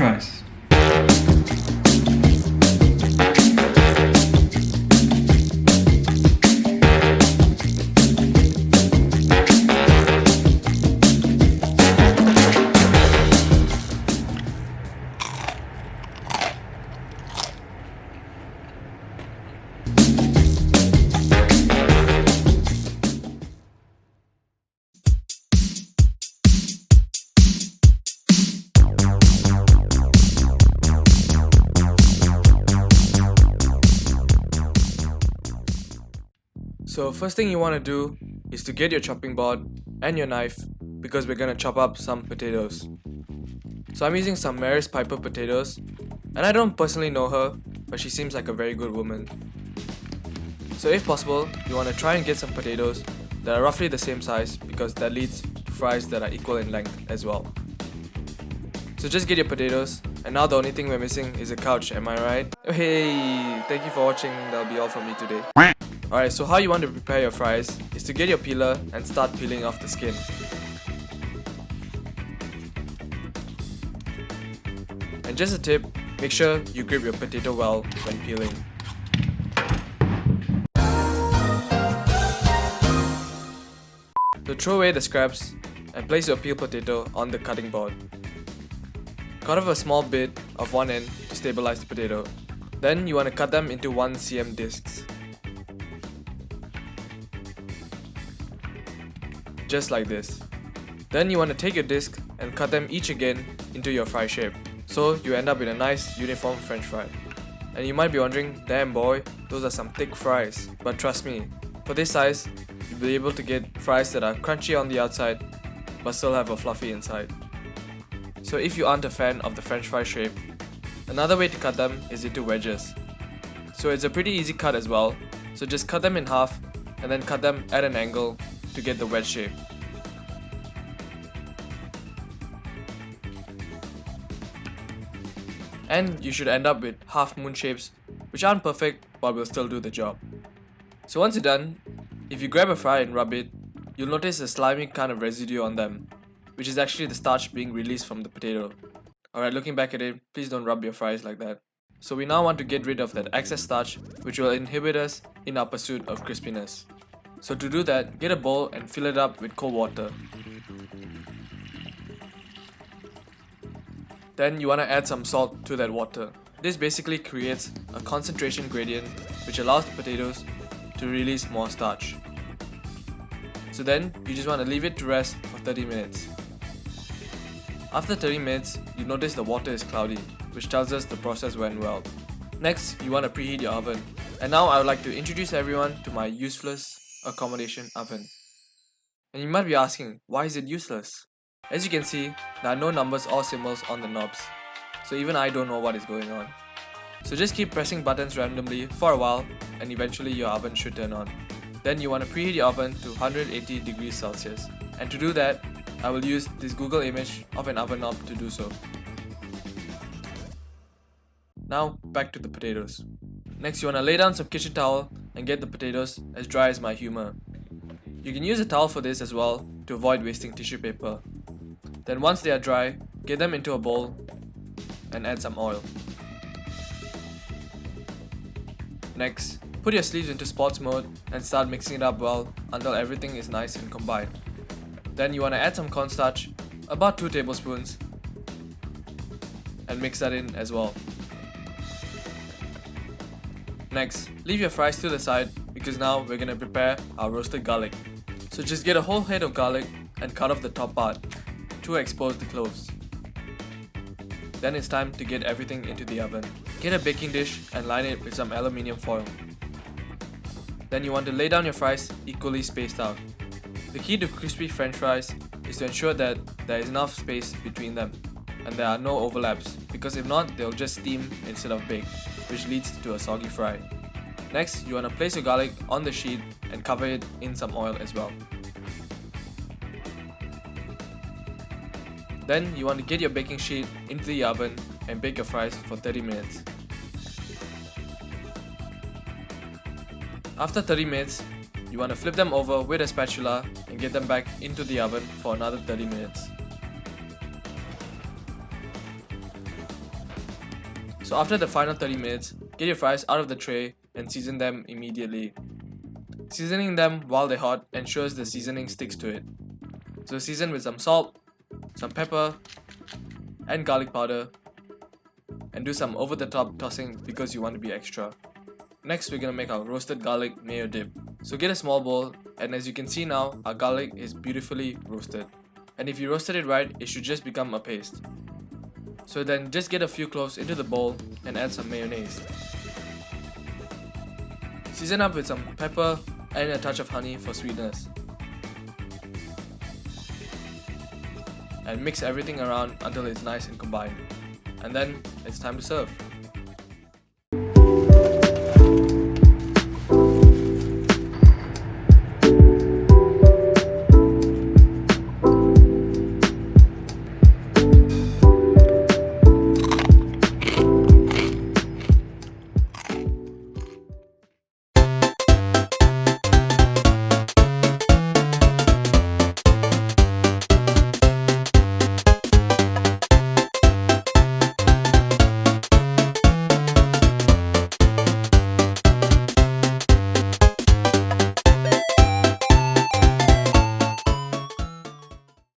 fries. So first thing you want to do is to get your chopping board and your knife because we're gonna chop up some potatoes. So I'm using some Maris Piper potatoes, and I don't personally know her, but she seems like a very good woman. So if possible, you want to try and get some potatoes that are roughly the same size because that leads to fries that are equal in length as well. So just get your potatoes, and now the only thing we're missing is a couch, am I right? Hey, thank you for watching, that'll be all from me today. Alright, so how you want to prepare your fries is to get your peeler and start peeling off the skin. And just a tip, make sure you grip your potato well when peeling. So throw away the scraps and place your peeled potato on the cutting board. Cut off a small bit of one end to stabilize the potato. Then you want to cut them into 1 cm discs. Just like this. Then you want to take your disc and cut them each again into your fry shape. So you end up with a nice uniform french fry. And you might be wondering, damn boy, those are some thick fries. But trust me, for this size, you'll be able to get fries that are crunchy on the outside but still have a fluffy inside. So if you aren't a fan of the french fry shape, another way to cut them is into wedges. So it's a pretty easy cut as well, so just cut them in half and then cut them at an angle to get the wedge shape. And you should end up with half moon shapes, which aren't perfect but will still do the job. So once you're done, if you grab a fry and rub it, you'll notice a slimy kind of residue on them, which is actually the starch being released from the potato. Alright, looking back at it, please don't rub your fries like that. So we now want to get rid of that excess starch, which will inhibit us in our pursuit of crispiness. So to do that, get a bowl and fill it up with cold water. Then you want to add some salt to that water. This basically creates a concentration gradient which allows the potatoes to release more starch. So then you just want to leave it to rest for 30 minutes. After 30 minutes, you notice the water is cloudy, which tells us the process went well. Next, you want to preheat your oven. And now I would like to introduce everyone to my useless accommodation oven. And you might be asking, why is it useless? As you can see, there are no numbers or symbols on the knobs, so even I don't know what is going on. So just keep pressing buttons randomly for a while and eventually your oven should turn on. Then you want to preheat your oven to 180 degrees Celsius. And to do that, I will use this Google image of an oven knob to do so. Now back to the potatoes. Next you want to lay down some kitchen towel and get the potatoes as dry as my humor. You can use a towel for this as well to avoid wasting tissue paper. Then once they are dry, get them into a bowl and add some oil. Next, put your sleeves into sports mode and start mixing it up well until everything is nice and combined. Then you want to add some cornstarch, about 2 tablespoons, and mix that in as well. Next, leave your fries to the side because now we're going to prepare our roasted garlic. So just get a whole head of garlic and cut off the top part to expose the cloves. Then it's time to get everything into the oven. Get a baking dish and line it with some aluminium foil. Then you want to lay down your fries equally spaced out. The key to crispy french fries is to ensure that there is enough space between them and there are no overlaps, because if not, they'll just steam instead of bake, which leads to a soggy fry. Next, you want to place your garlic on the sheet and cover it in some oil as well. Then you want to get your baking sheet into the oven and bake your fries for 30 minutes. After 30 minutes, you want to flip them over with a spatula and get them back into the oven for another 30 minutes. So after the final 30 minutes, get your fries out of the tray and season them immediately. Seasoning them while they're hot ensures the seasoning sticks to it. So season with some salt, some pepper, and garlic powder, and do some over the top tossing because you want to be extra. Next, we're gonna make our roasted garlic mayo dip. So get a small bowl, and as you can see now, our garlic is beautifully roasted. And if you roasted it right, it should just become a paste. So then just get a few cloves into the bowl and add some mayonnaise. Season up with some pepper and a touch of honey for sweetness. And mix everything around until it's nice and combined. And then it's time to serve.